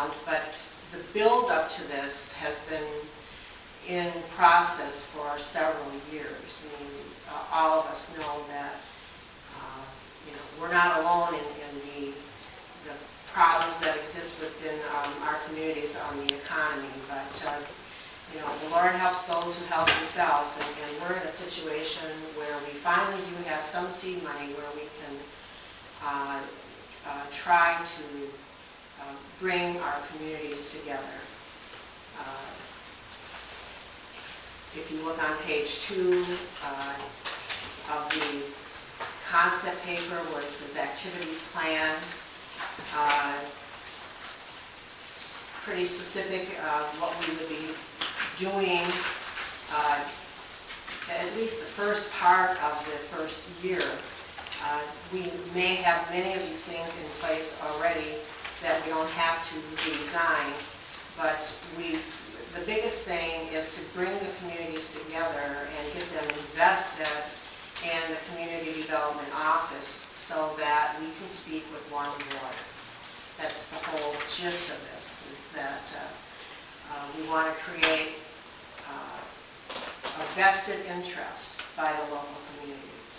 don't, but the build-up to this has been in process for several years. I mean, all of us know that we're not alone in the problems that exist within our communities on the economy, but the Lord helps those who help themselves, and we're in a situation where we finally do have some seed money where we can try to bring our communities together. If you look on page 2 of the concept paper where it says activities planned, pretty specific what we would be doing at least the first part of the first year. We may have many of these things in place already that we don't have to redesign, but the biggest thing is to bring the communities together and get them invested in the community development office so that we can speak with one voice. That's the whole gist of this, is that we want to create a vested interest by the local communities.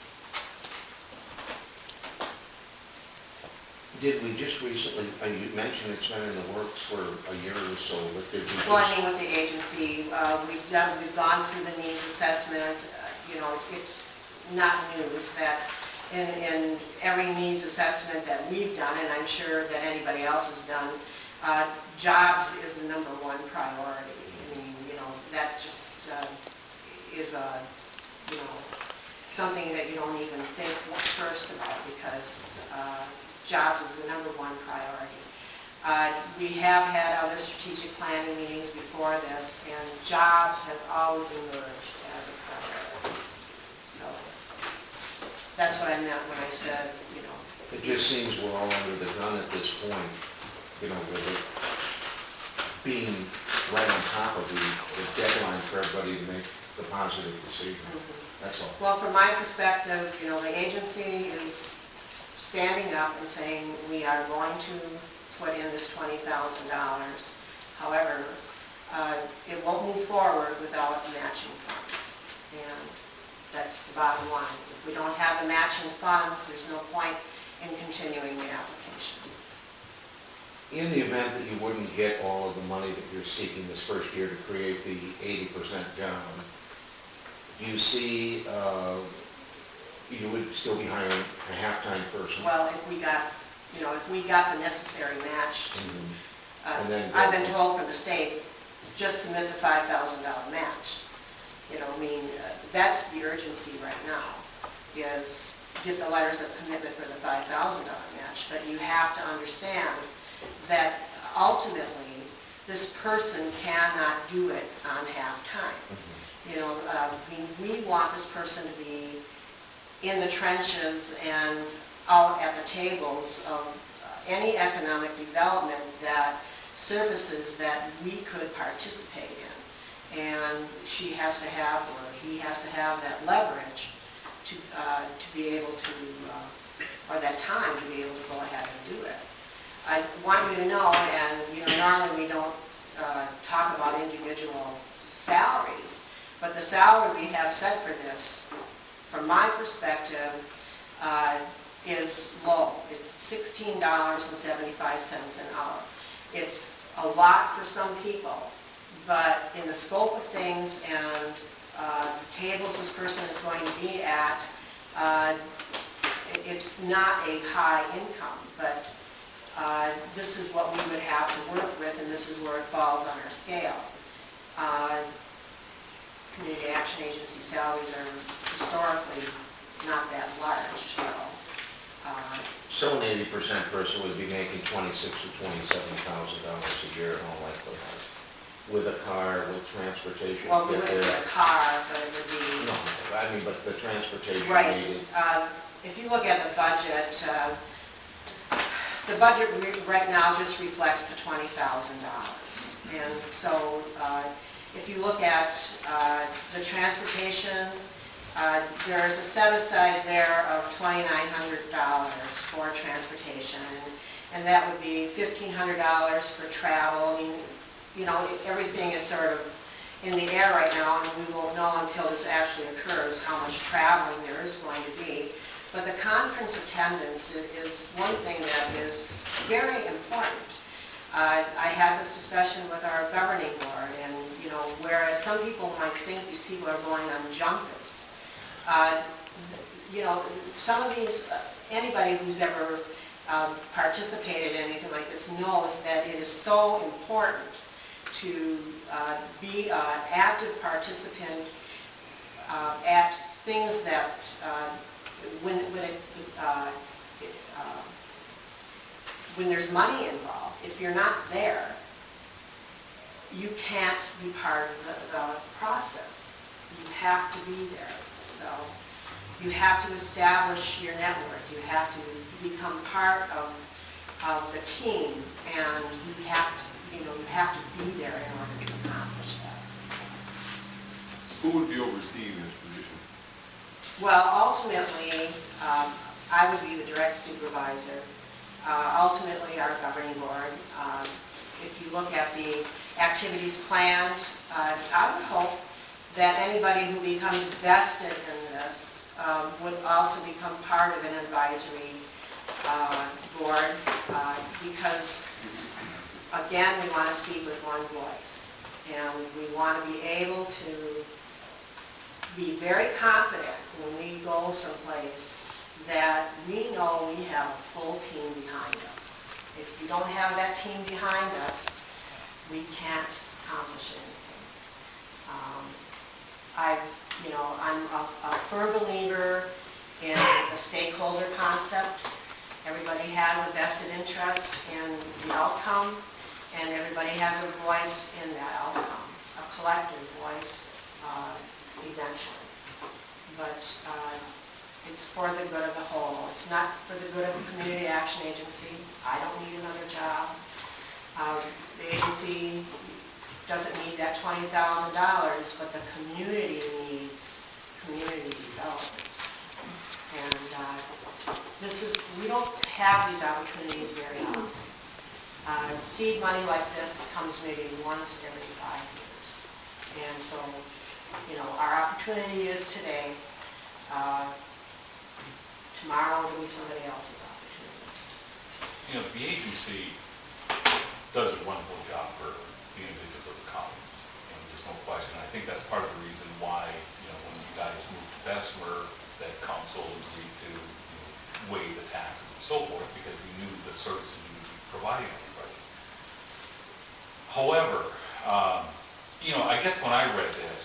Did we just recently, you mentioned it's been in the works for a year or so, but did we Well, I mean, with the agency, we've gone through the needs assessment. It's not news that in every needs assessment that we've done, and I'm sure that anybody else has done, jobs is the #1 priority. I mean, that just is something that you don't even think first about, because jobs is the #1 priority. We have had other strategic planning meetings before this, and jobs has always emerged as a priority. So that's what I meant when I said, It just seems we're all under the gun at this point, with it being right on top of the deadline for everybody to make the positive decision. That's all. Well, from my perspective, the agency is standing up and saying we are going to put in this $20,000. However, it won't move forward without matching funds, and that's the bottom line. If we don't have the matching funds, there's no point in continuing the application. In the event that you wouldn't get all of the money that you're seeking this first year to create the 80% job, do you see you would still be hiring a half-time person? Well, if we got the necessary match, I've been told from the state, just submit the $5,000 match. That's the urgency right now, is get the letters of commitment for the $5,000 match. But you have to understand that ultimately this person cannot do it on half-time. We want this person to be in the trenches and out at the tables of any economic development that surfaces that we could participate in. And she has to have, or he has to have, that leverage to be able to, or that time to be able to go ahead and do it. I want you to know, and normally we don't talk about individual salaries, but the salary we have set for this, from my perspective, is low. It's $16.75 an hour. It's a lot for some people, but in the scope of things and the tables this person is going to be at, it's not a high income, but this is what we would have to work with, and this is where it falls on our scale. Community Action Agency salaries are historically not that large, so an 80% person would be making $26,000 to $27,000 a year in all likelihood, with a car, with transportation. Well, we wouldn't get a car, but it would be... No, I mean, but the transportation right. needed. If you look at the budget right now just reflects the $20,000. And so if you look at the transportation, there's a set aside there of $2,900 for transportation. and that would be $1,500 for travel. I mean, you know, everything is sort of in the air right now, and we won't know until this actually occurs how much traveling there is going to be. But the conference attendance is one thing that is very important. I had this discussion with our governing board, and, you know, whereas some people might think these people are going on junkets, you know, some of these, anybody who's ever participated in anything like this knows that it is so important to be an active participant at things that when there's money involved. If you're not there, you can't be part of the process. You have to be there. So you have to establish your network. You have to become part of the team, and you have to be there in order to accomplish that. Who would be overseeing this position? Well, ultimately, I would be the direct supervisor. Ultimately, our governing board. If you look at the activities planned, I would hope that anybody who becomes vested in this would also become part of an advisory board, because, again, we want to speak with one voice, and we want to be able to be very confident when we go someplace that we know we have a full team behind us. If we don't have that team behind us, we can't accomplish anything. I'm a firm believer in the stakeholder concept. Everybody has a vested interest in the outcome, and everybody has a voice in that outcome, a collective voice eventually. But it's for the good of the whole. It's not for the good of the Community Action Agency. I don't need another job. The agency doesn't need that $20,000, but the community needs community development. And we don't have these opportunities very often. Seed money like this comes maybe once every 5 years. And so, you know, our opportunity is today. Tomorrow will be somebody else's opportunity. You know, the agency does a wonderful job for the individuals of the colonies, and there's no question. I think that's part of the reason why, you know, when you guys moved to Bessemer, that council agreed to, you know, waive the taxes and so forth, because we knew the services we would be providing everybody. However, you know, I guess when I read this,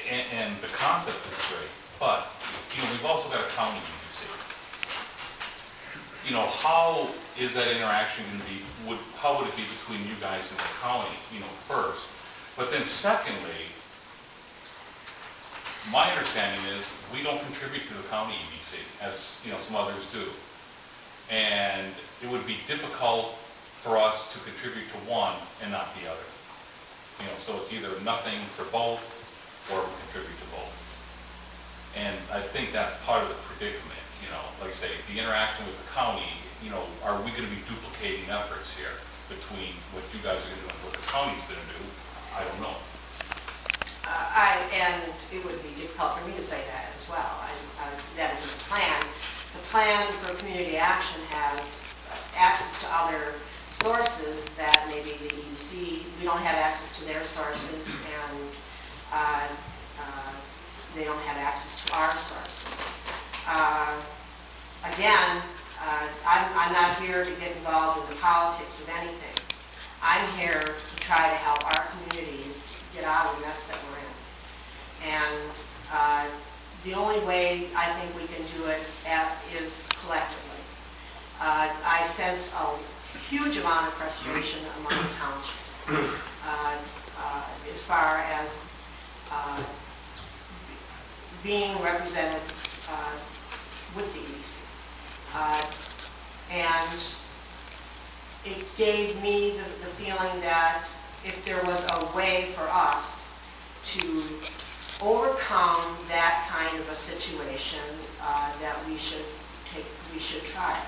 and the concept is great, but, you know, we've also got a county agency. You know, how is that interaction going to be, how would it be between you guys and the county, you know, first? But then secondly, my understanding is we don't contribute to the county EDC, as, you know, some others do. And it would be difficult for us to contribute to one and not the other. You know, so it's either nothing for both or we contribute to both. And I think that's part of the predicament, you know, like I say, the interaction with the county, you know, are we going to be duplicating efforts here between what you guys are going to do and what the county's going to do? I don't know. And it would be difficult for me to say that as well. That isn't the plan. The plan for community action has access to other sources that maybe the EDC, we don't have access to their sources, and they don't have access to our sources. Again, I'm not here to get involved in the politics of anything. I'm here to try to help our communities get out of the mess that we're in. And the only way I think we can do it is collectively. I sense a huge amount of frustration among the townships as far as being represented with the EDC. And it gave me the feeling that if there was a way for us to overcome that kind of a situation, that we should try it.